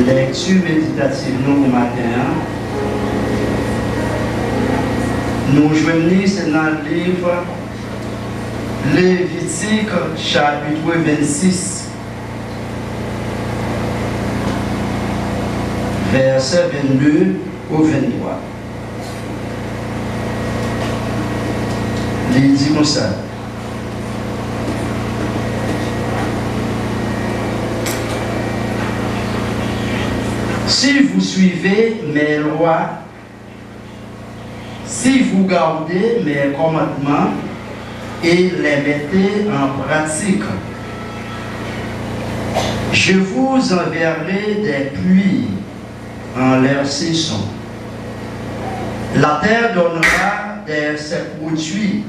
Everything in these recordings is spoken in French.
lecture méditative nous au matin. Nous joignons dans le livre Lévitique chapitre 26, versets 22 au 23. Il dit comme ça. Si vous suivez mes lois, si vous gardez mes commandements et les mettez en pratique, je vous enverrai des pluies en leur saison. La terre donnera ses produits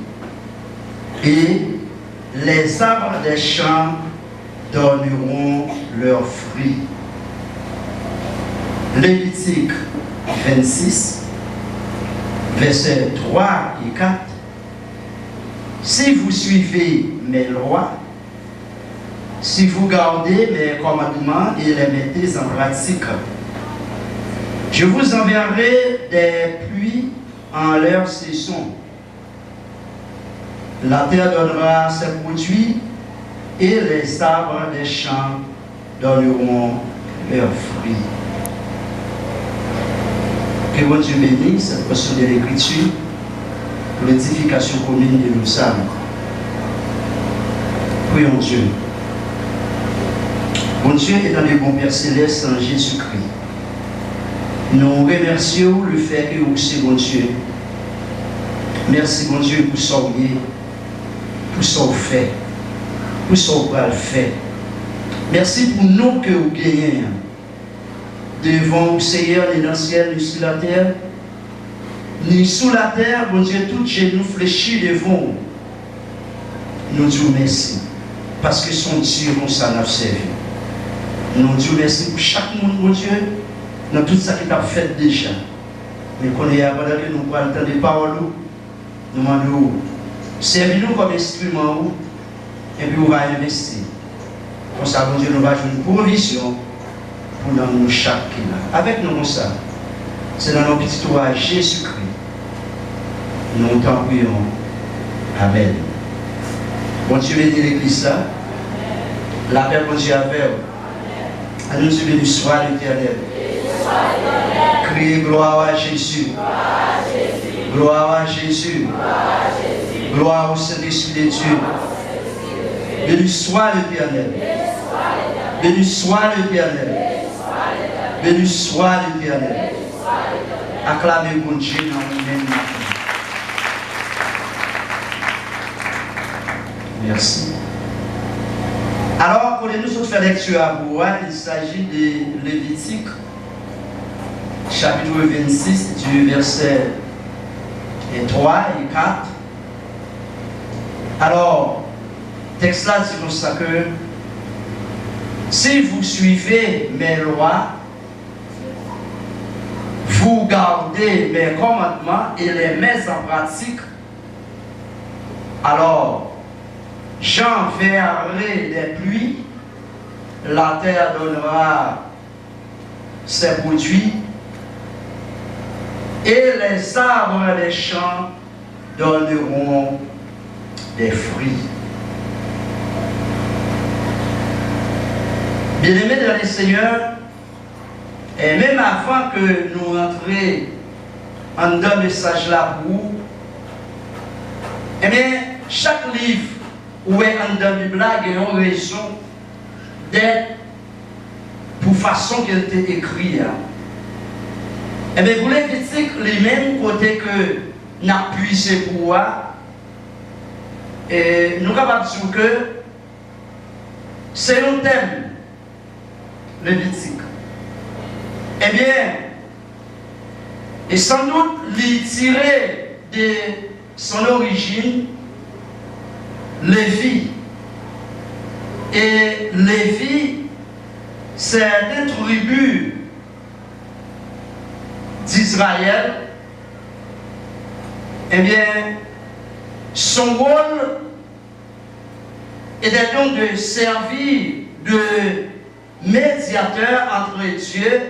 et les arbres des champs donneront leurs fruits. Lévitique 26, versets 3 et 4. Si vous suivez mes lois, si vous gardez mes commandements et les mettez en pratique, je vous enverrai des pluies en leur saison. La terre donnera ses produits et les arbres des champs donneront leurs fruits. Que bon Dieu bénisse cette portion de l'Écriture pour l'édification commune de nos âmes. Prions Dieu. Bon Dieu est dans les bons Père Céleste en Jésus-Christ. Nous remercions le fait que vous êtes bon Dieu. Merci bon Dieu pour ce que vous pour ce que vous faites, pour ce que vous avez fait. Merci pour nous que vous gagnez. Devant le Seigneur, ni dans le ciel, ni sur la terre, ni sous la terre, bon Dieu, tout genoux fléchis devant nous disons merci. Parce que son Dieu, comme ça, nous servi. Nous disons merci pour chaque monde, mon Dieu, dans tout ça qu'il a fait déjà. Mais qu'on est avant que nous pouvons entendre des paroles, nous demandons, servez-nous comme instrument, et puis on va investir. Comme ça, bon Dieu, nous va jouer une provision pour nous chacun. Avec nous, ça, c'est dans nos petits roi Jésus-Christ. Nous t'en prions. Amen. Bon Dieu, bénis l'église là. La paix, bon Dieu, avec vous. À nous, Dieu, béni soit l'éternel. Criez gloire à Jésus. Gloire à Jésus. Gloire au Saint-Esprit de Dieu. Béni soit l'éternel. Béni soit l'éternel. Béni soit l'éternel. Acclamez mon Dieu dans le même nom. Merci. Alors, pour nous autres faire lecture à vous, il s'agit de Lévitique, chapitre 26, du verset 3 et 4. Alors, texte là dit comme ça que si vous suivez mes lois, vous gardez mes commandements et les mettez en pratique, alors j'enverrai des pluies, la terre donnera ses produits, et les arbres des champs donneront des fruits. Bien-aimés dans le Seigneur, et même avant que nous rentrions en dans le message là pour vous, eh bien, chaque livre où est en dans la Bible, il y a une raison d'être pour façon qu'elle était écrite. Eh bien, vous Lévitique, les mêmes côtés que nous avons puisé pour vous, et nous sommes capables de dire que c'est un thème Lévitique. Eh bien, et sans doute les tirer de son origine, Lévi. Et Lévi, c'est une tribu d'Israël. Eh bien, son rôle était donc de servir de médiateur entre Dieu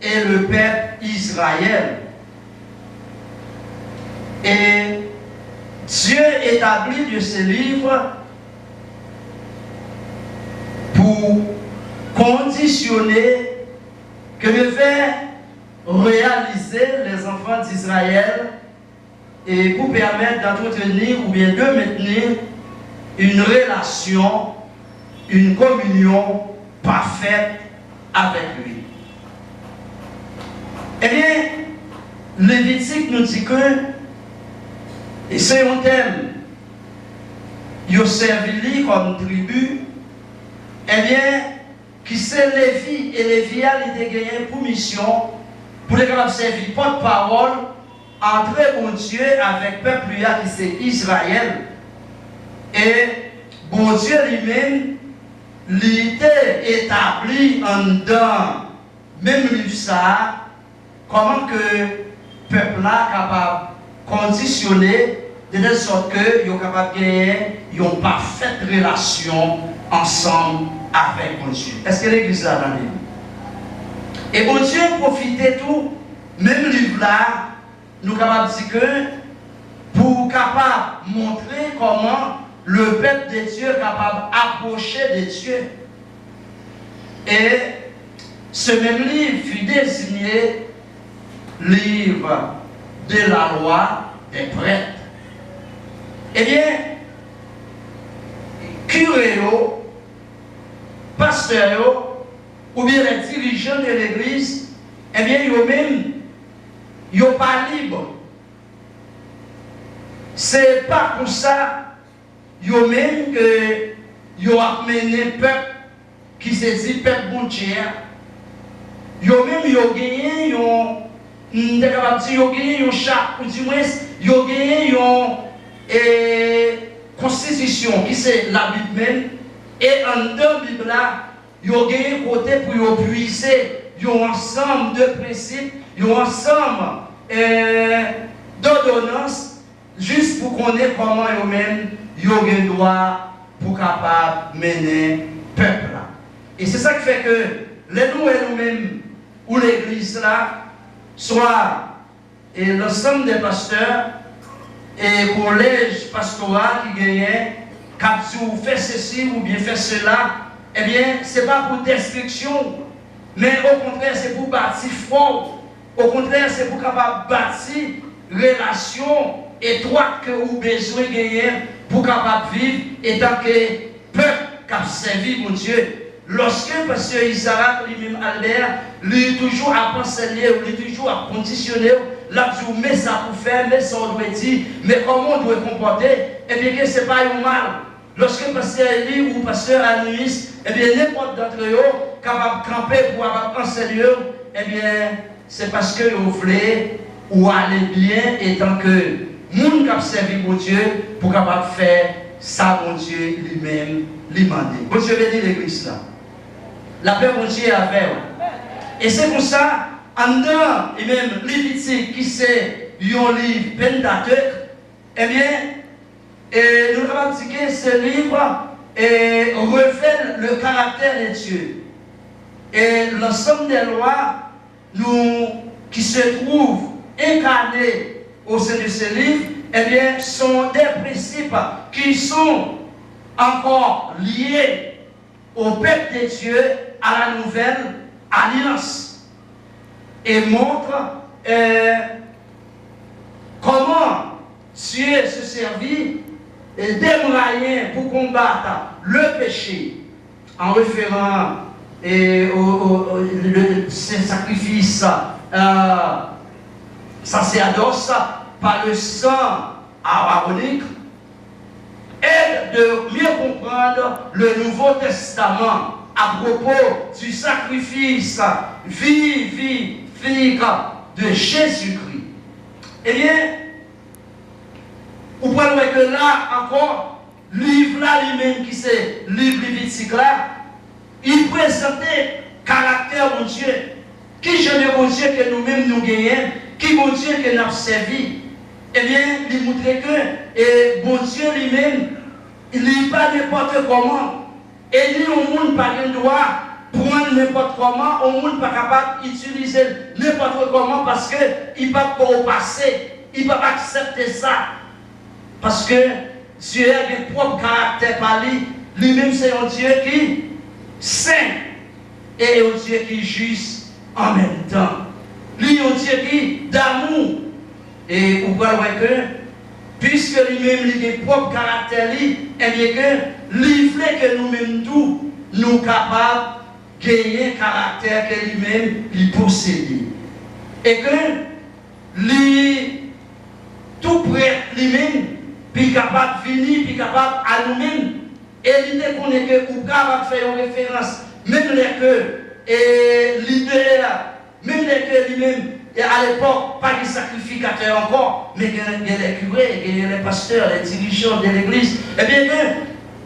et le peuple Israël. Et Dieu établit de ce livre pour conditionner que devaient réaliser les enfants d'Israël et pour permettre d'entretenir ou bien de maintenir une relation, une communion parfaite avec lui. Eh bien, Lévitique nous dit que, et c'est un thème, il servi comme tribu, eh bien, qui c'est Lévi, et Lévi a été gagné pour mission, pour les capables servir porte-parole, entre bon Dieu avec le peuple qui c'est Israël. Et bon Dieu lui-même, l'était établi en dedans, même livre ça, comment que le peuple là capable conditionner de telle sorte que ils sont capables de gagner une parfaite relation ensemble avec mon Dieu. Est-ce que l'église là dans le et bon Dieu profitait tout, même livre là, nous capables de dire que pour capable montrer comment le peuple de Dieu est capable d'approcher de Dieu. Et ce même livre fut désigné livre de la loi des prêtres. Eh bien, curé, pasteur, ou bien les dirigeants de l'église, eh bien, ils-mêmes, ils ne sont pas libres. C'est pas pour ça, ils-mêmes, que ils ont amené le peuple qui se dit peuple bon Dieu. Ils-mêmes, ils ont gagné, ils ont gagné un chat, ou du moins, ils ont gagné une constitution qui c'est la Bible même. Et en deux Bible là, ils ont gagné un côté pour puiser un ensemble de principes, un ensemble d'ordonnances, juste pour qu'on ait comment eux-mêmes ils ont le droit pour capable mener le peuple là. Et c'est ça qui fait que les nous-mêmes, ou l'église là, soit l'ensemble des pasteurs et collèges pastoraux qui gagnent, qui fait ceci ou bien fait cela, eh bien, ce n'est pas pour destruction, mais au contraire, c'est pour bâtir fort. Au contraire, c'est pour capable bâtir relation étroite que vous avez besoin de gagner pour capable vivre et tant que peuple qui a servi mon Dieu. Lorsque le pasteur Isaac lui-même Albert, lui toujours à penser, lui toujours à conditionner, là tu mets ça pour faire, mais ça on doit dire, mais comment on doit comporter, eh bien que ce n'est pas un mal. Lorsque le pasteur Eli ou le pasteur Anuis, eh bien n'importe d'entre eux capable de camper pour avoir enseigné, eh bien c'est parce que vous voulez ou aller bien et tant que monde qui a servi mon Dieu pour capable faire ça mon Dieu lui-même lui demander. Bon Dieu bénit l'église là. La paix mon Dieu avec vous. Et c'est pour ça, en dedans, et même Lévitique qui c'est un livre Pentateuque, eh bien, et nous avons dit que ce livre révèle le caractère de Dieu. Et l'ensemble des lois qui se trouvent incarnées au sein de ce livre, eh bien, sont des principes qui sont encore liés au peuple de Dieu, à la nouvelle alliance. Et montrent comment Dieu se servit des moyens pour combattre le péché en référant au sacrifice sacerdoce par le sang arabonique et de mieux comprendre le Nouveau Testament à propos du sacrifice vivifique de Jésus-Christ. Eh bien, vous voyez que là encore, le livre là lui-même qui c'est livre lévitique là, il présentait caractère de Dieu. Qui je ne bon Dieu que nous-mêmes nous gagnons, qui bon Dieu que nous avons servi. Eh bien, il montrait que bon Dieu lui-même, il n'est pas n'importe comment. Et lui, au monde, pas le droit prendre n'importe comment, au monde pas capable d'utiliser n'importe comment parce qu'il ne peut pas passer, il ne peut pas accepter ça. Parce que Dieu a des propres caractères par lui. Lui-même, c'est un Dieu qui est saint et un Dieu qui est juste en même temps. Lui, un Dieu qui est d'amour. Et vous voyez que, puisque lui-même, il a des propres caractères, eh bien que, lui fait que nous-mêmes tous, nous capables de gagner un caractère que lui-même, il possède. Et que, lui, tout prêt lui-même, puis capable de venir, puis capable à nous-mêmes. Et l'idée qu'on est que, ou capable de faire une référence, même les que, et l'idée, même les que lui-même, et à l'époque, pas de sacrificateurs encore, mais il y a les curés, il y a les pasteurs, les dirigeants de l'église. Eh bien,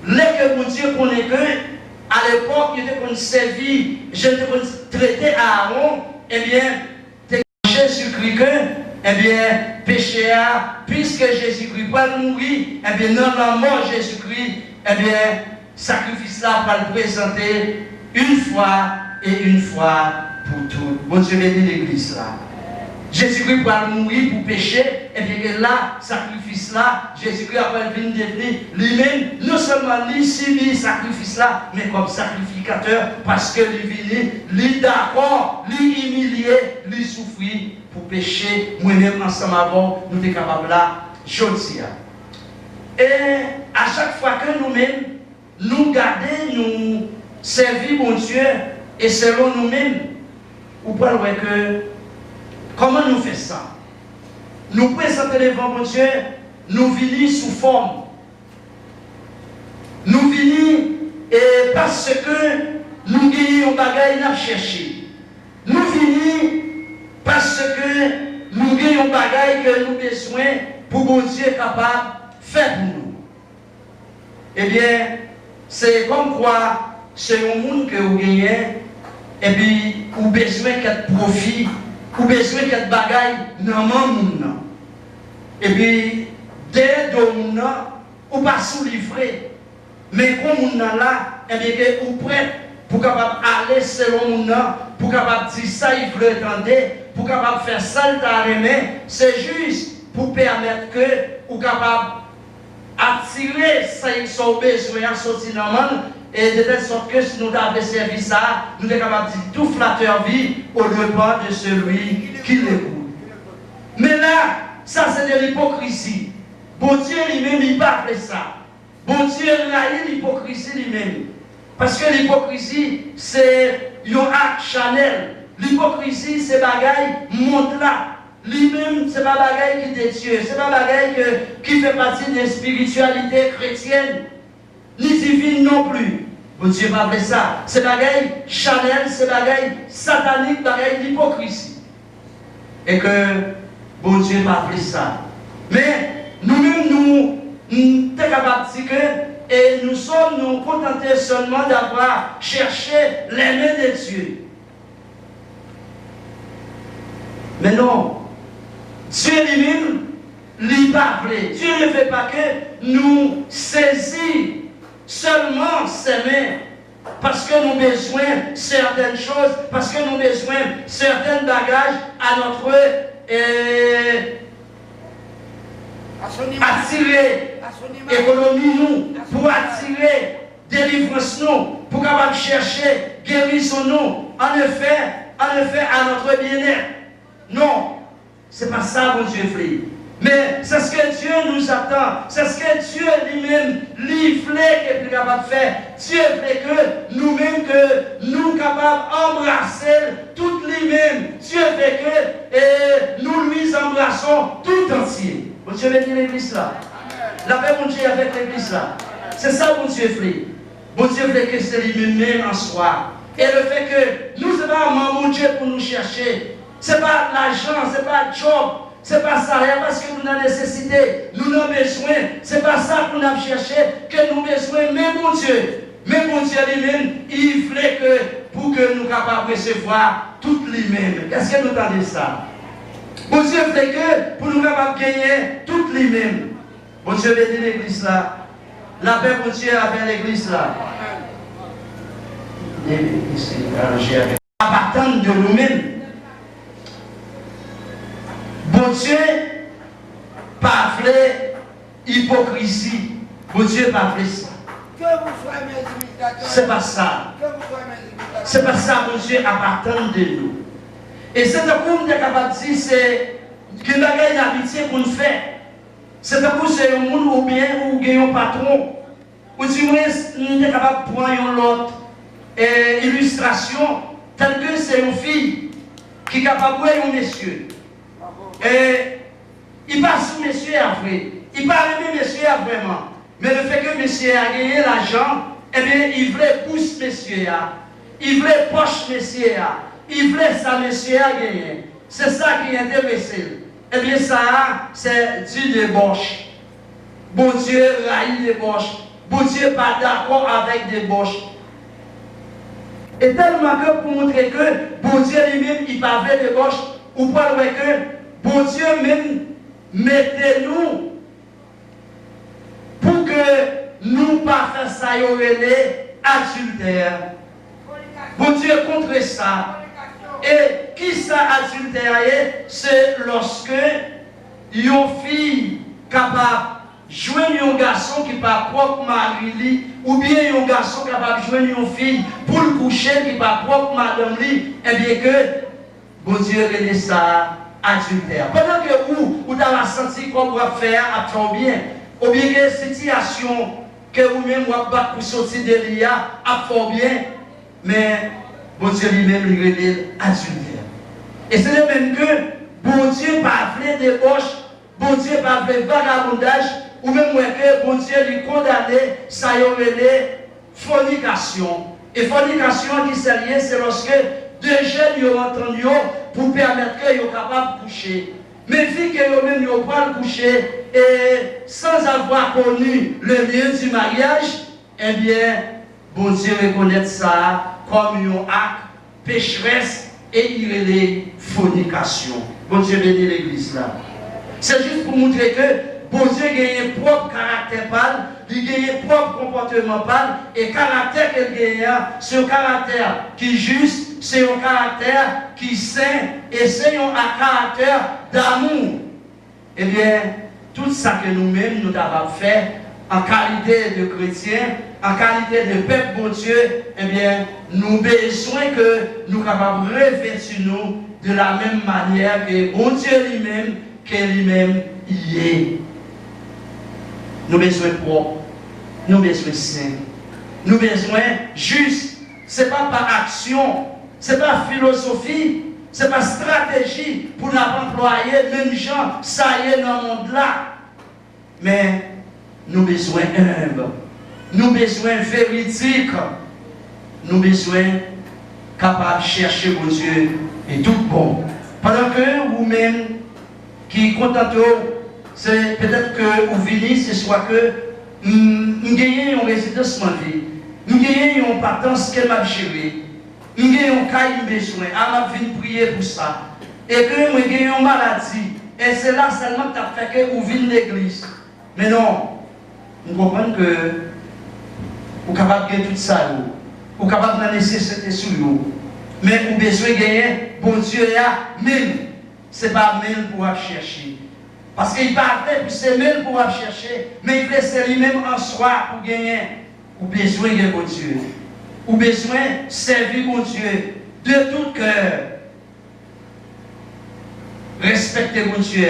les que mon Dieu connaît que, à l'époque, il était qu'on servi, je te traiter à Aaron, eh bien, Jésus-Christ que, eh bien, péché à, puisque Jésus-Christ va mourir, eh bien, dans la mort Jésus-Christ, eh bien, sacrifice là va le présenter une fois et une fois pour toutes. Bon Dieu bénit l'église là. Jésus-Christ va mourir pour pécher, et bien là, sacrifice là, Jésus-Christ va venir devenir lui-même, non seulement lui subit sacrifice là, mais comme sacrificateur, parce que lui venu, lui d'accord, lui humilié, lui souffrir pour pécher, moi-même ensemble avant, nous sommes capables là, je dis. Et à chaque fois que nous-mêmes, nous gardons, nous servons mon Dieu, et selon nous-mêmes, vous pouvez voir que comment nous faisons ça? Nous présentons devant mon Dieu, nous venons sous forme. Nous venons parce que nous gagnons un bagage à chercher. Nous venons parce que nous gagnons un bagage que nous avons besoin pour mon Dieu capable de faire pour nous. Eh bien, c'est comme quoi c'est un monde que vous gagnez et puis vous avez besoin de profit. Vous avez besoin de bagaille dans le monde. Et puis, dès que vous n'avez pas sous-livré. Mais comme vous n'avez là, et bien, vous êtes prêt pour capable aller selon vous, pour capable dire ça, il veut entendre, pour capable faire ça, il t'a aimé. C'est juste pour permettre que vous capable attirer ça, ils sont besoin de sortir dans le monde. Et de telle sorte que si nous avons servi ça, nous sommes capables de dire tout flatteur vit au dépend de celui qui l'écoute. Mais là, ça c'est de l'hypocrisie. Bon Dieu lui-même, il parle de ça. Bon Dieu a l'hypocrisie lui-même. Parce que l'hypocrisie, c'est un acte chanel. L'hypocrisie, c'est bagaille monte là. Lui-même, c'est pas bagaille qui est Dieu. C'est pas bagaille qui fait partie de la spiritualité chrétienne. Ni divine non plus. Bon Dieu va appeler ça. C'est bagaille chanel, c'est bagaille satanique, bagaille d'hypocrisie. Et que bon Dieu va appeler ça. Mais nous-mêmes, nous sommes capables de dire que et nous sommes nous contentés seulement d'avoir cherché l'aimer de Dieu. Mais non, Dieu lui-même, lui parle. Dieu ne fait pas que nous saisir seulement s'aimer parce que nous avons besoin de certaines choses, parce que nous avons besoin de certains bagages à notre attirer économie nous, pour attirer délivrance nous, pour capable chercher guérison nous, en effet à notre bien-être. Non, c'est pas ça mon Dieu fait. Mais c'est ce que Dieu nous attend. C'est ce que Dieu lui-même, lui, voulait qu'il est capable de faire. Dieu voulait que nous-mêmes, que nous capables d'embrasser tout lui-même. Dieu fait que nous lui embrassons tout entier. Bon Dieu bénit l'église là. La paix mon Dieu avec l'église là. C'est ça mon Dieu voulait. Bon Dieu voulait que c'est lui-même en soi. Et le fait que nous ne sommes pas mon Dieu pour nous chercher. Ce n'est pas l'argent, ce n'est pas le job. Ce n'est pas ça, parce que nous avons nécessité, nous avons besoin. Ce n'est pas ça qu'on a cherché, que nous avons besoin. Mais mon Dieu lui-même, il voulait que, pour que nous soyons capables de recevoir tout lui-même. Qu'est-ce que nous entendons ça? Mon Dieu voulait que, pour nous capables de gagner tout lui-même. Mon Dieu bénit l'église là. La paix, mon Dieu, avec l'église là. essayer d'arranger avec. À partir de nous-mêmes. Bon Dieu, pas fait hypocrisie. Bon Dieu, pas fait ça. C'est pas ça. C'est pas ça, mon Dieu, appartient de nous. Et c'est un coup de capable de dire, c'est qu'il y a une amitié pour nous faire. C'est un coup, c'est un monde ou bien, ou un patron. Ou du moins, nous sommes capables de prendre l'autre illustration, telle que c'est une fille qui est capable de voir un monsieur. Et il passe sur monsieur après. Il parle de monsieur vraiment. Mais le fait que monsieur a gagné l'argent, eh bien, il voulait pousser monsieur. Il voulait poche monsieur. Il voulait ça monsieur a gagné. C'est ça qui est intéressé. Eh bien, ça, c'est du débauche. Bon Dieu raille débauche. Bon Dieu pas d'accord avec débauche. Et tellement que pour montrer que bon Dieu lui-même, il pas fait débauche, ou pas que bon Dieu même mettez-nous pour que nous pas faire ça, y aurait les adultères. Bon Dieu contre ça. Et qui ça adultère? C'est lorsque une fille capable de joindre un garçon qui n'est pas propre mari, ou bien un garçon capable de joindre une fille pour le coucher qui n'est pas propre madame, eh bien que bon Dieu rené ça adultère. Pendant que vous avez senti qu'on va faire à trop bien, ou bien que situation que vous-même vous battre pour sortir de l'IA à fort bien, mais bon Dieu lui-même lui rené adultère. Et c'est le même que bon Dieu pas fait débauche, bon Dieu pas fait vagabondage, ou même que bon Dieu lui condamné, ça y aurait fornication. Et fornication qui s'est liée, c'est lorsque deux jeunes ont entendu pour permettre qu'ils soient capables de coucher. Mais vu qu'ils ont même pas le coucher, et sans avoir connu le lieu du mariage, eh bien, bon Dieu reconnaît ça comme un acte pécheresse et il est fornication. Bon Dieu bénit l'église là. C'est juste pour montrer que bon Dieu a un propre caractère pâle, il a un propre comportement pâle, et le caractère qu'il a, c'est un caractère qui est juste, c'est un caractère qui est sain, et c'est un caractère d'amour. Eh bien, tout ça que nous-mêmes nous avons fait en qualité de chrétiens, en qualité de peuple bon Dieu, eh bien, nous besoin que nous capables de revêtir nous de la même manière que bon Dieu lui-même, y est. Nous besoin propre, nous besoin saint, nous besoin juste. Ce n'est pas par action, ce n'est pas philosophie, ce n'est pas stratégie pour nous employer même gens, ça y est dans le monde là. Mais nous besoin humble, nous besoin véridique, nous besoin capable de chercher mon Dieu et tout bon. Pendant que vous-même qui contentez, c'est peut-être que vous venez, c'est soit que nous gagnons une résidence mandée, nous gagnons une patence qu'elle m'a gérée, nous gagnons un cas de besoin, elle m'a venu prier pour ça, et que nous gagnons une maladie, et c'est là seulement que tu as fait que vous venez de l'église. Mais non, nous comprenons que vous êtes capable de gagner tout ça, vous êtes capable de nécessité sur vous, mais vous avez besoin de gagner, bon Dieu, même, ce n'est pas même pour chercher. Parce qu'il partait pour c'est même pour chercher, mais il fait lui-même en soi pour gagner. Ou besoin de bon Dieu. Ou besoin de servir mon Dieu de tout cœur. Respectez mon Dieu.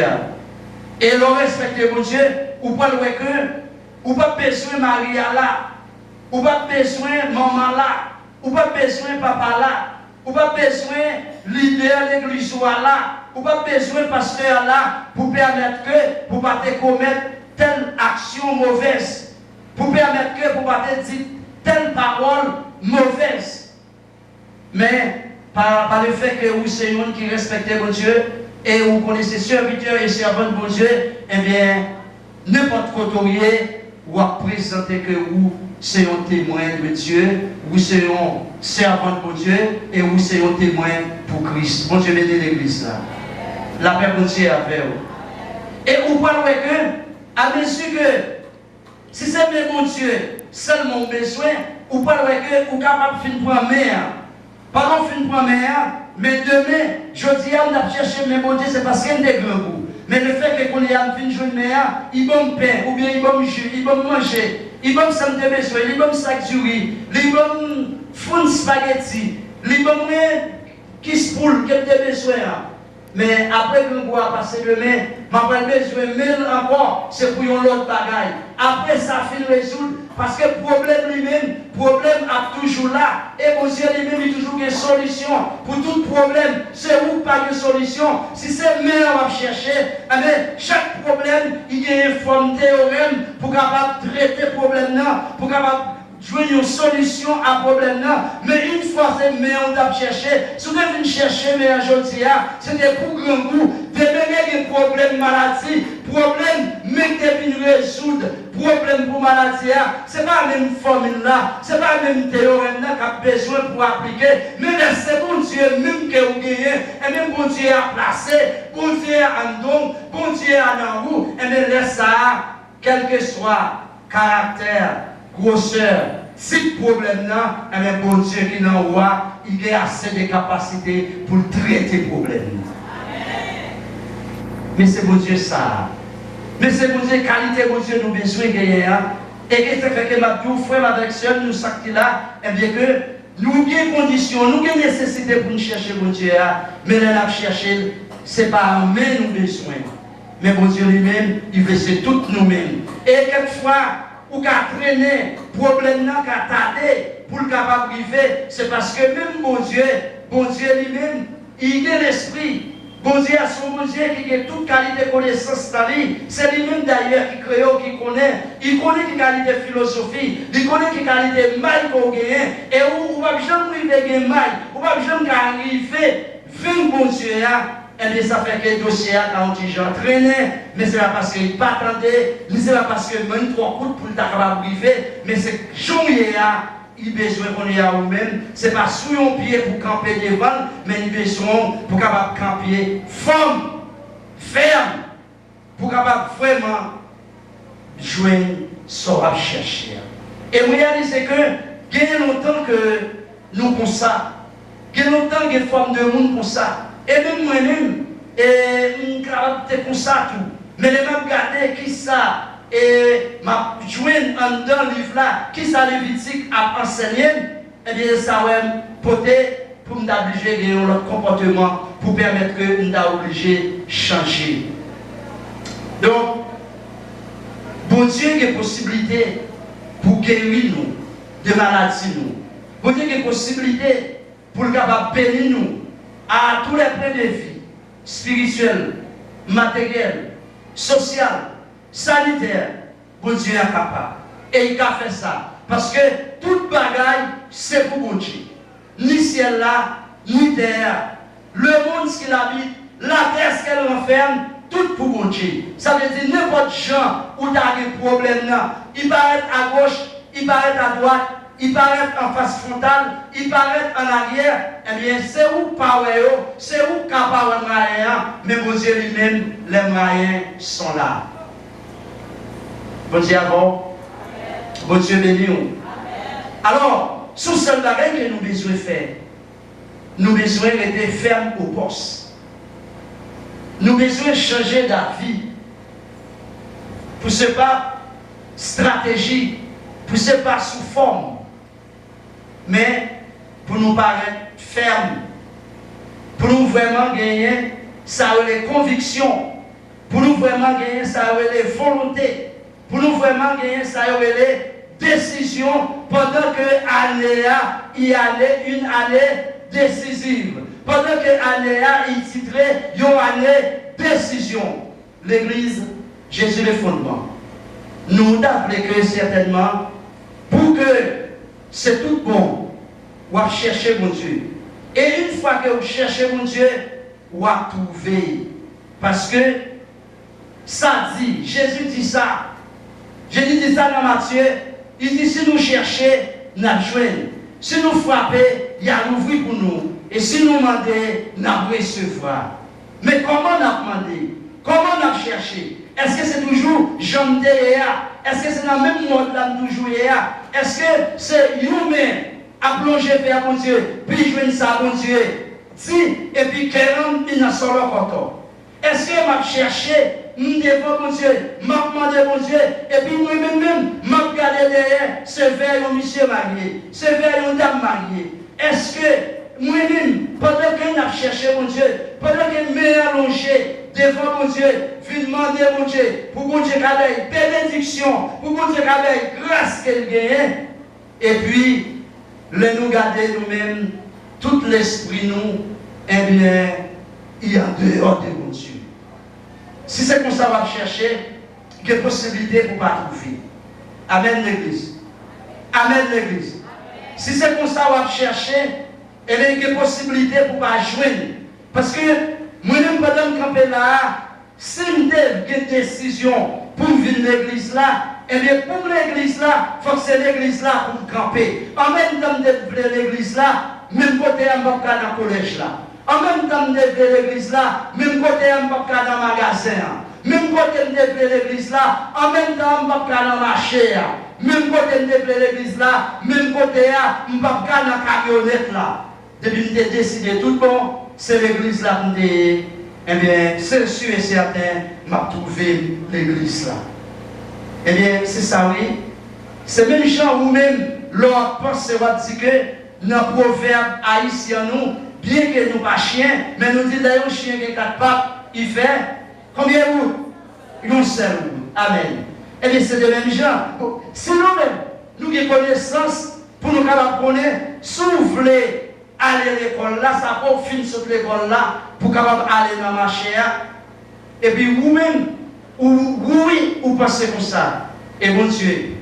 Et le respecter mon Dieu, ou pas le que, ou pas besoin de Marie là, ou pas besoin de maman là, ou pas besoin de papa là, ou pas besoin de leader de l'église là. Ou pas besoin de pasteur là pour permettre que, pour ne pas commettre telle action mauvaise, pour permettre que, pour ne pas dire telle parole mauvaise. Mais par le fait que vous c'est un qui respecte mon Dieu et vous connaissez serviteurs et servants de mon Dieu, eh bien, n'importe quoi vous présenter que vous c'est un témoin de Dieu, vous c'est un servant de mon Dieu et vous c'est un témoin pour Christ. Bon Dieu bénit l'église là. La paix de Dieu avec vous. Et vous parlez que, à mesure que, si c'est bien mon Dieu, seulement besoin, vous parlez que vous êtes capable de finir pour la mer, Pas qu'on finit première, mais demain, je dis, on a cherché mes bon Dieu, c'est parce qu'il y a des grands goûts. Mais le fait qu'on ait un fin de journée, il va me pain, ou bien il va me jus, il va me manger, il va me sentir besoin, il va me sac du riz, il va me fondre spaghetti, il va me qui se poule, qu'il a besoin. Mais après que nous avons passé demain, je vais besoin de encore, c'est pour une autre bagaille. Après ça, il faut résoudre, parce que le problème lui-même, problème est toujours là. Et mon Dieu lui-même, il y a toujours une solution. Pour tout problème, c'est où pas de solution. Si c'est meilleur à chercher, chaque problème, il y a une forme théorème pour capable traiter le problème là, pour capable jouer une solution à ce problème-là. Mais une fois que on a cherché, si vous venez chercher, mais aujourd'hui, c'était pour grand goût. Demain, il y a des problèmes maladie, problème, mais depuis résoudre, problème pour maladie, ce n'est pas la même formule-là, ce n'est pas la même théorème-là qu'on a besoin pour appliquer. Mais c'est bon Dieu, même que vous gagnez, et même bon Dieu a placé, bon Dieu a un don, bon Dieu a un goût, et bien laisse ça, quel que soit caractère, grosseur, si le problème là, et bon Dieu qui n'en voit, il a assez de capacités pour traiter le problème. Mais c'est bon Dieu ça. Mais c'est bon Dieu, qualité bon Dieu, nous besoin de gagner. Et ça fait que ma frère avec soeur, nous sommes là, et bien que nous avons des conditions, nous avons des nécessités pour nous chercher bon Dieu. Mais là, nous chercher, ce n'est pas en main nous besoin. Mais bon Dieu lui-même, il veut c'est tout nous-mêmes. Et quelquefois, ou qu'à traîner, problème n'a qu'à tarder pour le capable privé, c'est parce que même bon Dieu lui-même, il a l'esprit. Bon Dieu a son bon Dieu qui a toute qualité de connaissance dans lui. C'est lui-même d'ailleurs qui crée, qui connaît. Il connaît qui qualité de philosophie, il connaît qui qualité de maille qu'on gagne. Et où va jamais arriver de maille, où va jamais arriver 20 bon Dieu. Et bien ça fait que le dossier a traîné, mais ce n'est pas parce qu'il n'est pas attendu, mais ce n'est pas parce qu'il même 3 coups pour le capable privé, mais c'est que il a besoin qu'on ait à nous-mêmes. Ce n'est pas sous un pied pour camper devant, mais il a besoin pour capable camper ferme, pour capable vraiment joindre ce qu'on va chercher. Et moi, je dis que, il y a longtemps que nous comme ça, il y a longtemps que les femmes de monde comme ça. Et même moi-même, je suis comme ça tout. Mais les mêmes garder qui ça, et m'a joué dans le livre là, qui ça Lévitique a enseigné, et bien ça va porter pour nous obliger à notre comportement, pour permettre que nous soyons obligés de changer. Donc, bon Dieu a des possibilités pour guérir nous de maladies. Bon Dieu a des possibilités pour le capable bénir nous à tous les plans de vie, spirituels, matériels, social, sanitaire. Bon Dieu est capable. Et il a fait ça. Parce que toute bagaille, c'est pour bon Dieu. Ni ciel là, ni terre, le monde qu'il habite, la terre ce qu'elle renferme, tout pour bon Dieu. Ça veut dire n'importe gens où tu as des problèmes là, il va être à gauche, il va être à droite, il paraît en face frontale, il paraît en arrière, eh bien c'est où power, c'est où capable de moyen, mais bon Dieu lui-même, les moyens sont là. Bon Dieu avant, bon Dieu béni. Alors, sous ce bagage que nous besoin de faire, nous besoin d'être fermes au poste. Nous besoin de changer d'avis. Pour ce pas stratégie, pour ce pas sous forme. Mais pour nous paraître fermes, pour nous vraiment gagner, ça a les convictions, pour nous vraiment gagner, ça a les volontés, pour nous vraiment gagner, ça a les décisions, pendant que l'année il y allait une année décisive. Pendant que l'année il titrait une année décision. L'église, Jésus le fondement. Nous d'après que certainement, pour que c'est tout bon, ou à chercher mon Dieu. Et une fois que vous cherchez mon Dieu, ou à trouver. Parce que ça dit, Jésus dit ça. Jésus dit ça dans Matthieu. Il dit si nous cherchons, nous jouons. Si nous frappons, il y a l'ouvrir pour nous. Et si nous demandons, nous recevoir. Mais comment nous demandé? Comment nous cherché? Est-ce que c'est toujours Jean Est-ce que c'est dans le même mode là toujours? Est-ce que c'est humain à plonger vers mon Dieu, puis jouer ça, mon Dieu. Si, et puis 40 il n'a solo content. Est-ce que m'a cherché, devant mon Dieu, m'a demandé mon Dieu, et puis moi-même, m'a regardé derrière, ce vers un monsieur marié, ce vers une dame mariée. Est-ce que moi-même, pendant que m'a cherché mon Dieu, pendant que m'a allongé devant mon Dieu, je demander mon Dieu, pour mon Dieu qu'il bénédiction, pour mon Dieu qu'il grâce qu'elle gagne, et puis, nous garder nous-mêmes, tout l'esprit nous, eh bien, il y a dehors de mon Dieu. Si c'est comme ça, on va chercher, il y a possibilité pour ne pas trouver. Amen l'Église. Amen l'Église. Si c'est comme ça, on va chercher, eh bien, il y a possibilité pour ne pas joindre. Parce que, moi-même, pendant que je campe là, si je fais une décision pour venir l'église là, eh bien, pour l'église là, il faut que c'est l'église là pour camper. En même temps de l'église là, même côté un peu dans le collège là. En même temps de l'église là, même côté un peu dans le magasin. Même côté de l'église là, en même temps un peu dans le marché. Même côté de l'église là, même côté un peu dans la camionnette là. Depuis que j'ai décidé tout bon, c'est l'église là pour dire, eh bien, c'est sûr et certain, m'a trouvé l'église là. Eh bien, c'est ça, oui. C'est même gens ou même, leur pensée va dire que, dans le proverbe haïtien, nous, bien que nous pas chiens, mais nous disons d'ailleurs, chien qui a 4 pattes, il fait combien de routes? Une seule route. Amen. Eh bien, c'est de même gens. Si nous-mêmes, nous avons connaissance pour nous connaître, si vous voulez aller à l'école là, ça va finir sur l'école là, pour capable aller dans le marché. Et puis vous-même, oui, vous pensez comme ça. Et mon Dieu,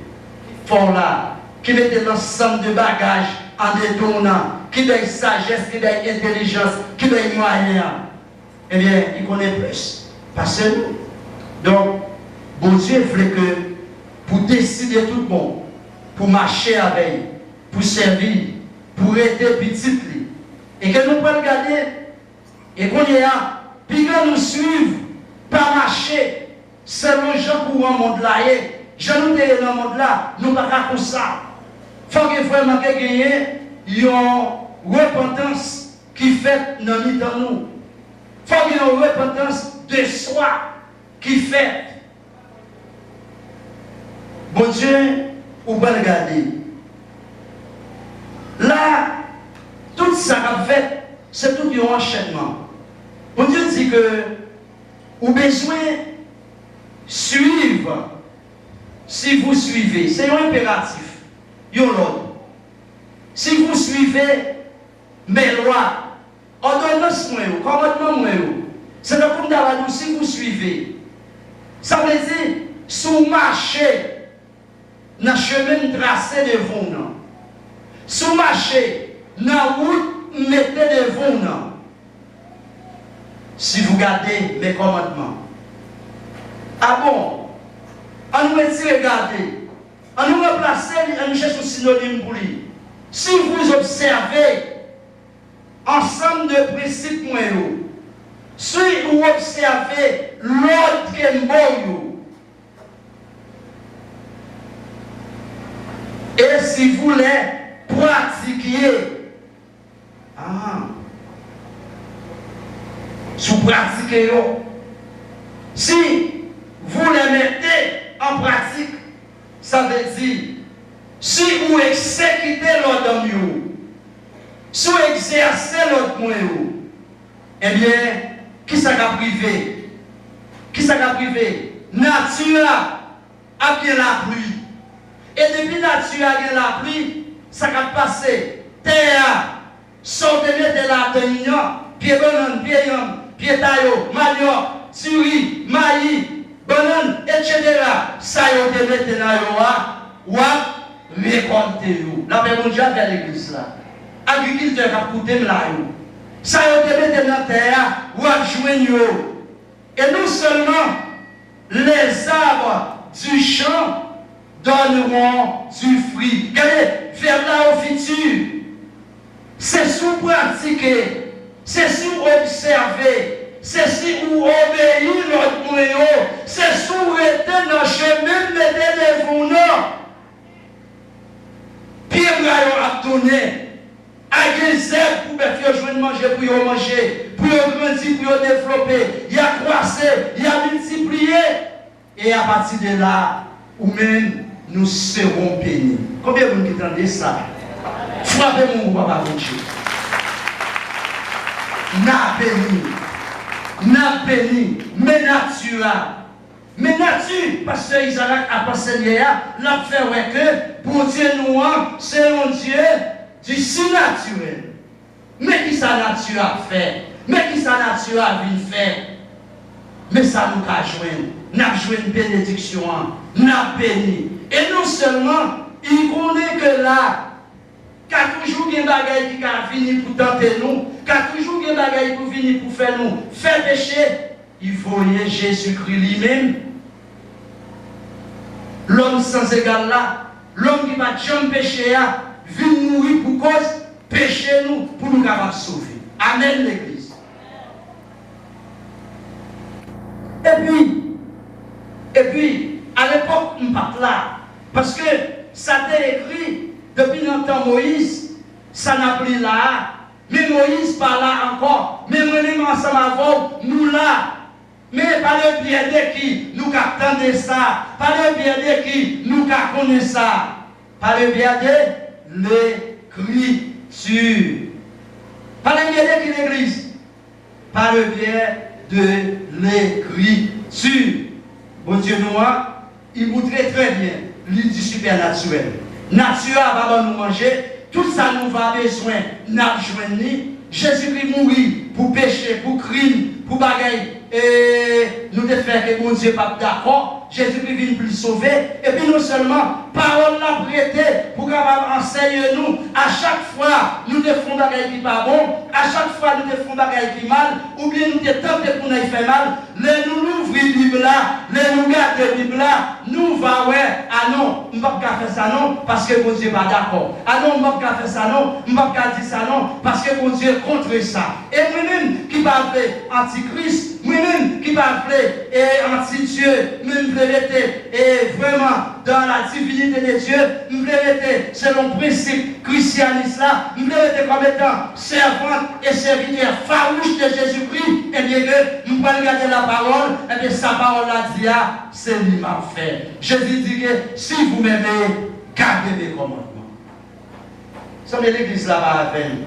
fort là, qui mette l'ensemble de bagages en détournant, qui donne sagesse, qui donne intelligence, qui donne moyen. Eh bien, il connaît plus. Parce que nous. Donc, bon Dieu voulait que, pour décider tout bon, pour marcher avec, pour servir, pour aider petit, et que nous pouvons regarder, et qu'on y a, puis que nous suivons, pas marcher, selon les gens pour un monde là, je nous dis dans le monde là, nous ne pouvons pas comme ça. Il faut que vraiment gagner une repentance qui fait dans nous. Il faut qu'il y ait une repentance de soi qui fait. Bon Dieu, vous pouvez regarder. Là, tout ça qu'a fait, c'est tout un enchaînement. Bon Dieu dit que vous avez besoin de suivre. Si vous suivez, c'est un impératif. Il y a l'ordre. Si vous suivez mes lois, ordonnance moi, commandement moi, c'est le comme d'abord si vous suivez. Ça veut dire, si vous marchez dans le chemin tracé devant nous, si vous marchez dans la route, mettez devant nous. Si vous gardez mes commandements. Ah bon? On nous retire regarder. On nous replace, on nous cherche un synonyme pour lui. Si vous observez ensemble de principes moyens, si vous observez l'ordre qui est bon, et si vous les pratiquez, si vous pratiquez, si vous les mettez en pratique, ça veut dire, si vous exécutez l'ordre, si vous exercez l'ordre, eh bien, qui ça va priver? Qui ça va priver? Nature a bien la pluie. Et depuis nature a bien la pluie, ça va passer. Terre, sortez de la terre, pied banane, pied taillot, manioc, suri, maïs, banane, etc. Ça y est, de mettre dans le récolter. La paix mondiale de l'église là. Agriculteur qui a coûté là. Ça y est, de mettre dans la terre, ou joindre. Et non seulement les arbres du champ donneront du fruit. Regardez, vers là au futur. C'est sous pratiquer, c'est sous observer. C'est si vous obéissez notre moyen, c'est si vous restez dans le chemin, mettez devant nous. Puis a donné. A des aides pour faire jouer manger, pour manger, pour grandir, pour développer. Il a croissé, il a multiplié. Et à partir de là, ou même nous serons bénis. Combien de vous entendez ça? Frappez mon papa, mon Dieu. N'a béni, mais nature. Mais nature, parce que Isaac a passé hier, l'a fait ouais que, pour Dieu nous, c'est un Dieu du surnaturel. Mais qui sa nature a fait? Mais qui sa nature a vu faire? Mais ça nous a joué. Nous avons joué une bénédiction. Nous avons béni. Et non seulement, il connaît que là, qu'il y a toujours des bagailles qui ont fini pour tenter nous, qu'il y a toujours des bagailles qui ont fini pour faire nous, faire pécher. Il voyait Jésus-Christ lui-même. L'homme sans égal là, l'homme qui va jamais pécher, vient mourir pour cause, pécher nous, pour nous capables sauver. Amen l'Église. Et puis, à l'époque, on ne pas là. Parce que ça a été écrit depuis longtemps Moïse, ça n'a plus là. Mais Moïse pas là encore. Mais moi-même ensemble avant, nous là. Mais par le biais de qui nous attendons ça. Par le biais de qui nous connaissons ça. Par le biais de l'écriture. Par le biais de qui l'église? Par le biais de l'écriture. Bon Dieu nous, il montrait très bien l'idée du supernaturel. Nature va nous manger, tout ça nous va besoin, n'a besoin. Jésus-Christ mourit pour péché, pour crime, pour bagaille. Et nous devons faire que mon Dieu n'est pas d'accord. Jésus-Christ vient pour le sauver. Et puis non seulement, parole l'a prêté pour capable enseigner nous. À chaque fois, nous devons bagaille qui pas bon. À chaque fois, nous devons bagaille qui mal. Ou bien nous devons tenter pour nous faire mal. Les nous l'ouvrir la Bible là, les nous garder la Bible là, nous va ouais. Ah non, on ne va pas faire ça non, parce que mon Dieu n'est pas d'accord. Ah non, on ne va pas faire ça non, on ne va pas dire ça non, parce que mon Dieu est contre ça. Et moi-même qui va appeler antichrist, moi-même qui va appeler anti-Dieu, même et vraiment dans la divinité de Dieu, nous rester selon le principe christianiste là, nous rester comme étant servante et serviteur farouche de Jésus-Christ, et bien que nous allons regarder la parole, et bien sa parole a dit, c'est lui m'a fait. Jésus dit que si vous m'aimez, gardez mes commandements. Ça veut dire l'église là-bas avec nous.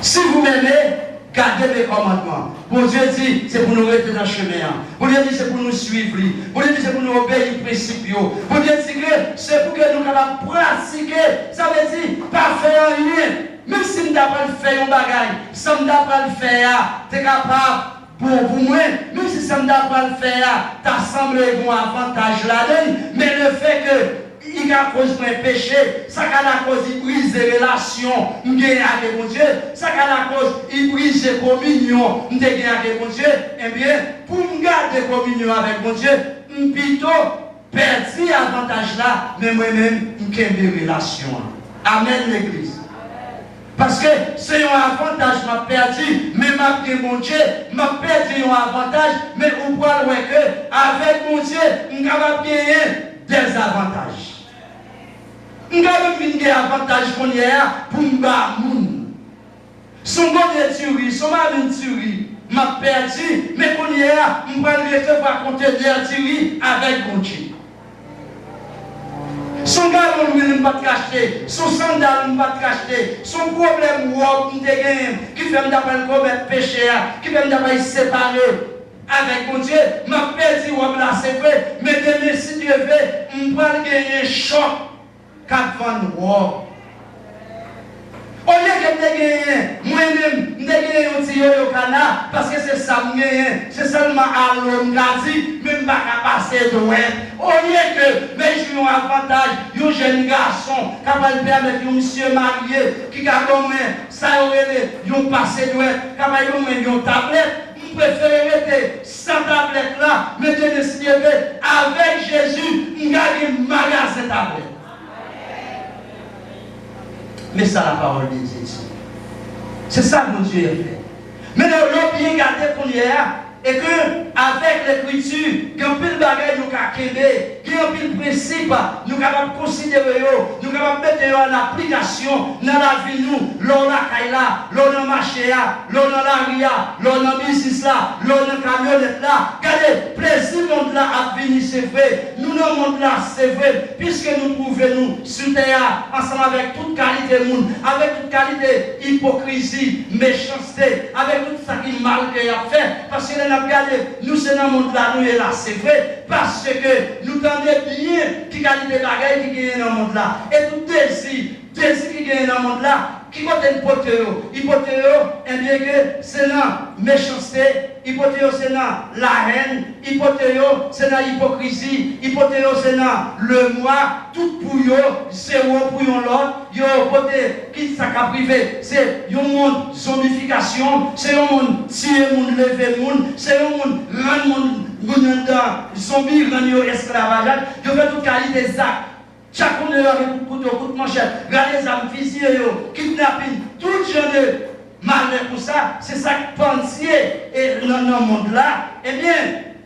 Si vous m'aimez, gardez mes commandements. Bon Dieu dit, c'est pour nous rester dans le chemin. Bon Dieu dit, c'est pour nous suivre. Bon Dieu dit, c'est pour nous obéir aux principes. Bon Dieu dit que c'est pour que nous puissions pratiquer. Ça veut dire, pas faire rien. Même si nous n'avons pas fait un bagage, si nous n'avons pas le faire, tu es capable. Pour moi, même si ça ne doit pas le faire, tu as semblé un avantage là-dedans, mais le fait que il a cause de péché, ça a la cause il brise les relations avec mon Dieu, ça a la cause il brise les communions avec mon Dieu, eh bien, pour me garder communion avec mon Dieu, plutôt perdu avantage là, mais moi-même, je n'ai des relations. Amen l'église. Parce que c'est un avantage que m'a perdu, mais m'a pris mon Dieu, m'a perdu un avantage, mais on voit que avec mon Dieu, on va gagner des avantages. On va gagner des avantages qu'on y a pour me battre. Son bon tuerie, son mari tuerie, m'a perdu, mais qu'on y a, on va recevoir conteneur tuerie avec mon Dieu. Son galon ne va pas te cacher, son sandal ne va pas te cacher, son problème qui fait me péché, qui fait me séparer avec mon Dieu, m'a perdu ou là c'est vrai, mais demain si Dieu veut, on va gagner un choc 4 vents. Au lieu que je gagne, moi-même, je gagne un petit au Canada, parce que c'est ça que je gagne, c'est seulement à l'homme qui même pas passer de web. Au lieu que, mais j'ai un avantage, un jeune garçon, capable de permettre un monsieur marié, qui a comme ça, il a passé de web, capable de une tablette. Je préfère rester sans tablette là, mais je décide avec Jésus, je gagne un magasin tablette. Mais ça, la parole de Dieu. C'est ça que mon Dieu a fait. Mais le bien gardé qu'on y a, Et que, avec l'écriture, il y a un pile de bagages nous avons créé, il y a un pile de principes, nous avons considéré, nous avons mettre en application dans la vie, nous, l'on a kaila, l'on a marché, l'on a la ria, l'on a business là, l'on a camionnette là. Regardez, plaisir monde là à venir, c'est vrai. Nous, le monde là, c'est vrai. Puisque nous trouvons, nous, sur terre, ensemble avec toute qualité monde, avec toute qualité hypocrisie, méchanceté, avec tout ça qui mal qu'il a fait. Parce que nous avons regardé, nous, c'est dans le monde là, nous, et là, c'est vrai. Parce que nous entendons bien qui qualité de bagaille qui gagne dans le monde là. Et tout désir qui gagne dans le monde là, qui côté hypothéo? Hypothéo, eh bien que c'est la méchanceté, hypothéo c'est la haine, hypothéo c'est la hypocrisie, hypothéo c'est le moi, tout pour eux, c'est pour l'autre, yo côté qui ça qu'a privé, c'est un monde zombification, c'est un monde tirer monde lever monde, c'est un monde rendre monde zombie rendre esclavage, yo fait toute qualité des actes. Chaque monde avec un coup de manchette, regardez les armes physiques, kidnapping, tout genre de malheur pour ça, c'est ça que pensiez et dans le monde là, eh bien,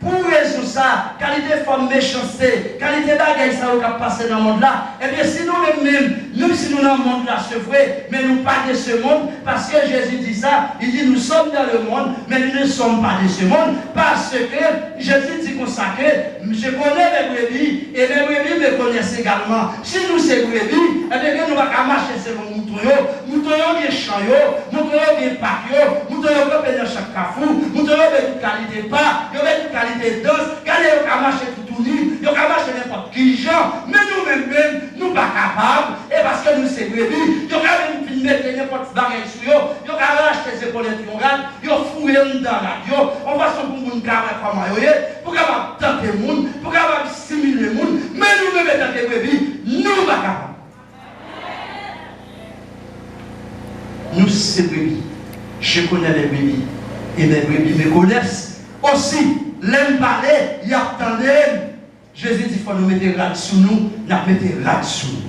pour raison ça, qualité forme méchanceté, qualité bagaille ça qui a passé dans le monde là, eh bien, si nous-mêmes, si nous dans le monde là, c'est vrai, mais nous pas de ce monde, parce que Jésus dit ça, il dit nous sommes dans le monde, mais nous ne sommes pas de ce monde, parce que Jésus dit comme ça que je connais les brebis, et les brebis me connaissent également. Si nous sommes brebis, eh bien, nous ne pouvons pas marcher selon moutons bien champ, moutons bien pack, moutons bien chaque cafou, moutons bien qualité pas, bien qualité danse, regardez, on va marcher tout nu, on va marcher n'importe qui genre, mais nous-mêmes, nous ne sommes pas capables, et parce que nous sommes brebis, on va même mettre n'importe bagaille sur eux, on va acheter ses épaulettes, on va fouiller dans la radio, on va se pour nous carrer comme pour capable tenter le monde, pour capable stimuler le monde, mais nous-mêmes, en tant que brebis, nous ne sommes pas capables. Nous, c'est brebis. Je connais les brebis. Et mes brebis me connaissent aussi. L'aime parler, il attendait. Jésus dit, il faut nous mettre rad sous nous, nous mettons rad sous nous.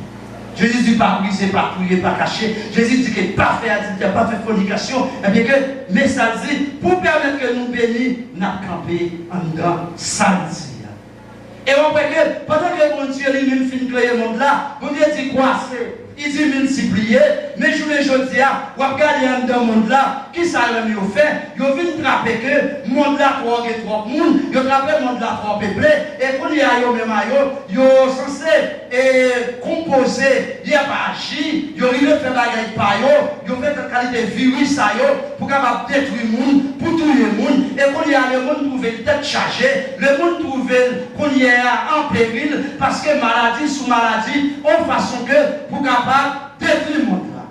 Jésus dit, pas briser, pas prier, pas cacher. Jésus dit que pas faire adultère, pas faire fornication. Et bien que, mais ça dit, pour permettre que nous bénissions, nous camper en dedans, ça dit. Et on voit que, pendant que mon Dieu lui-même finit de créer le monde là, mon Dieu dit quoi c'est? Il dit multiplier, mais je ne dis pas, on regarde dans le monde là, qui ça a fait? Ils viennent trapper que le monde là, trois monde, ils trappent le monde là, trois peuplés, et quand il y a même ils sont censés composer, il n'y a pas agi, ils ont fait la guerre par eux, ils ont fait la qualité de virus pour capable détruire le monde, pour tuer le monde, et quand il y a le monde trouvé tête chargée, le monde trouvé qu'on y est en péril, parce que maladie sous maladie, en façon que pour capable détruire le monde là.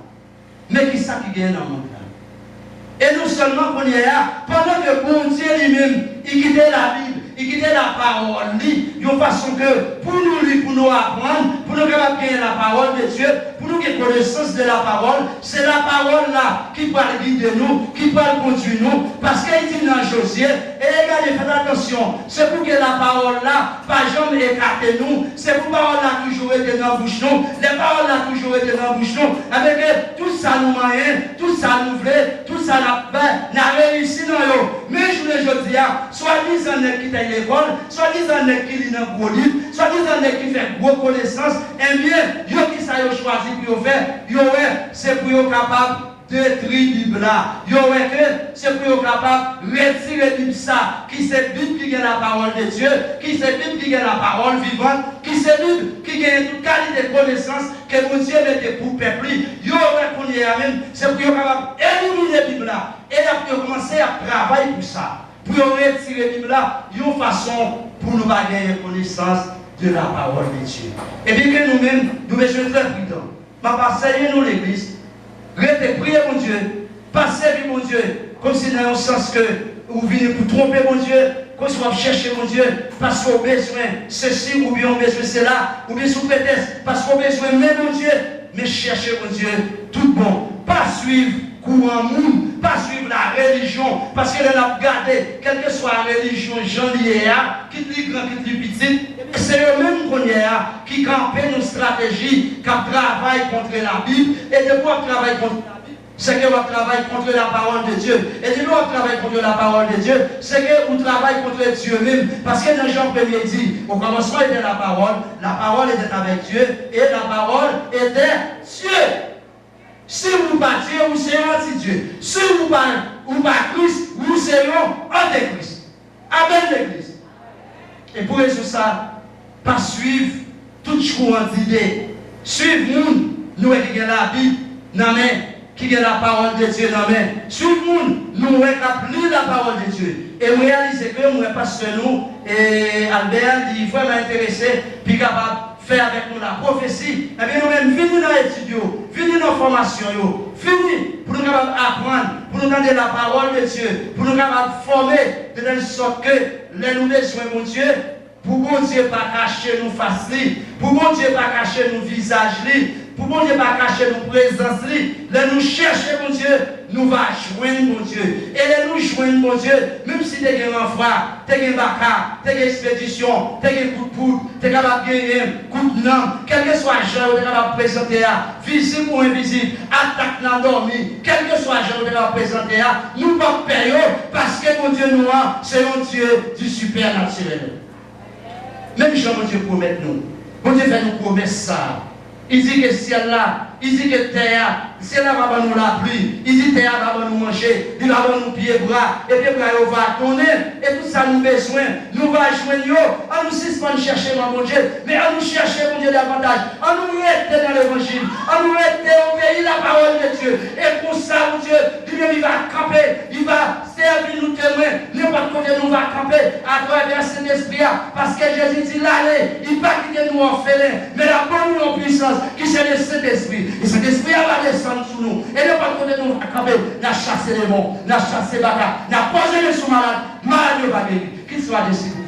Mais qui ça qui gagne dans le monde là? Et nous seulement qu'on y est là, pendant que bon Dieu lui-même, il quittait la Bible, il quittait la parole, de façon que pour nous apprendre, pour nous gagner la parole de Dieu, pour nous gagner connaissance de la parole, c'est la parole là qui parle guider nous, qui parle conduire nous, parce qu'il dit dans Josué, et regardez, faites attention, c'est pour que la parole là, pas jamais écarter nous, c'est pour que la parole là toujours été dans la bouche nous, les paroles là toujours été dans la bouche nous, avec tout ça nous moyen, tout ça nous voulait, tout ça n'a réussi dans nous. Mais je dis, soit-disant qui t'a l'école, soit-disant qui lit dans gros livre, soit-disant qui fait gros connaissances, et bien, yo qui ça yo choisi pour faire, c'est pour être capable de détruire la Bible là. C'est pour être capable de retirer la Bible ça, qui c'est la Bible qui est la parole de Dieu, qui c'est la Bible qui est la parole vivante, qui c'est la Bible qui a toute qualité de connaissance que mon Dieu mettait pour le peuple. Qu'on y est même, c'est pour être capable d'éliminer la Bible là. Et là, pour commencer à travailler pour ça. Pour retirer la Bible là, d'une façon pour nous gagner connaissance de la parole de Dieu. Et bien que nous-mêmes, nous devons très prudents. Passer nous l'église, restez prier mon Dieu, passer mon Dieu, comme si dans le sens que vous venez pour tromper mon Dieu, qu'on soit chercher mon Dieu, parce qu'on a besoin ceci, ou bien on a besoin cela, ou bien sous prétexte, parce qu'on a besoin même mon Dieu, mais chercher mon Dieu, tout bon, pas suivre courant monde, pas suivre la religion, parce qu'elle a regardé, quelle que soit la religion, Jean Liéa, qui est grand, qui est petit, c'est eux-mêmes qu'on est qui campent nos stratégies, qui travaillent contre la Bible, et de quoi travailler contre la Bible, c'est que vous travaillez contre la parole de Dieu. Et si vous travaillez contre la parole de Dieu, c'est que vous travaillez contre Dieu même. Parce que dans Jean 1er dit, au commencement était la parole était avec Dieu, et la parole était Dieu. Si vous pas Dieu, vous serez anti-Dieu. Si vous pas Christ, vous serez anti-Christ. Amen l'Église. Et pour ça, pas suivre toute courant d'idées. Suivre nous qui avons la Bible dans la main, qui a la parole de Dieu dans la main. Suivre nous qui avons la parole de Dieu. Et réaliser que nous, pasteur nous, et Albert, il est vraiment intéressé, puis capable de faire avec nous la prophétie. Et bien nous-mêmes, venez dans l'étude, venez dans la formation, venez pour nous apprendre, pour nous donner la parole de Dieu, pour nous former de telle sorte que les nous besoin, mon Dieu, pour bon Dieu pas cacher nos faces, pour bon Dieu pas cacher nos visages, pour bon Dieu pas cacher nos présences, les nous chercher, mon Dieu, nous va joindre, mon Dieu. Et les nous joindre, mon Dieu, même si tu as un enfant, tu as un baka, tu as une expédition, tu as un coup de poudre, tu es capable de gagner un coup de nom, quel que soit le genre, tu es capable de présenter, visible ou invisible, attaque dans dormi, quel que soit le genre, tu es capable de présenter, nous ne pouvons pas payer parce que mon Dieu, nous, c'est un Dieu du supernaturel. Même Jean, mon Dieu, promet nous. Mon Dieu fait nous promettre ça. Il dit que ciel là, il dit que terre, ciel là va nous la pluie, il dit terre va nous manger, il va nous pieds bras, et puis bras va tourner, et tout ça nous besoin, nous va joindre, à nous suspendre chercher mon Dieu, mais à nous chercher mon Dieu davantage, à nous rester dans l'évangile, à nous rester au pays la parole de Dieu, et pour ça mon Dieu, lui-même il va camper, il va servir nous témoins, n'importe côté nous va camper, à travers cet esprit, parce que Jésus dit l'aller, il va quitter nous orphelins, mais la bonne nous en puissance, qui c'est le Saint-Esprit. Et cet esprit va descendre sur nous. Et ne pas côté nous, on a chassé les monts, on a chassé les bagarres, on a posé les sous-malades, malades va guérir. Qu'il soit décidé.